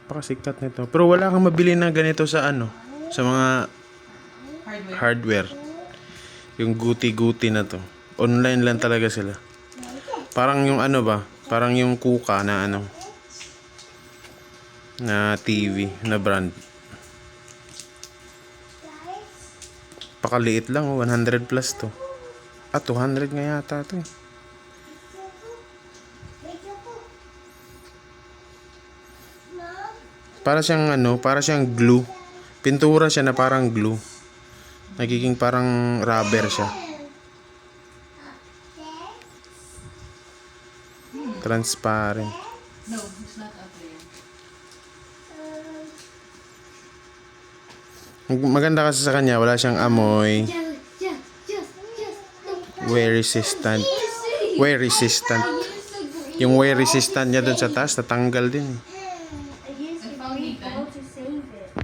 Napakasikat nito. Pero wala kang mabili na ganito sa ano, sa mga hardware. Yung guti-guti na to. Online lang talaga sila. Parang yung ano ba? Parang yung Kuka na ano, na TV na brand. Pakaliit lang, 100 plus to. 200 nga yata to. Para siyang ano, para siyang glue. Pintura siya na parang glue. Nagiging parang rubber siya. Transparent. No, it's not up there. Maganda kasi sa kanya, wala siyang amoy. Wear resistant. Wear resistant. Yung wear resistant niya dun sa taas, natanggal din. I used to be able to save it.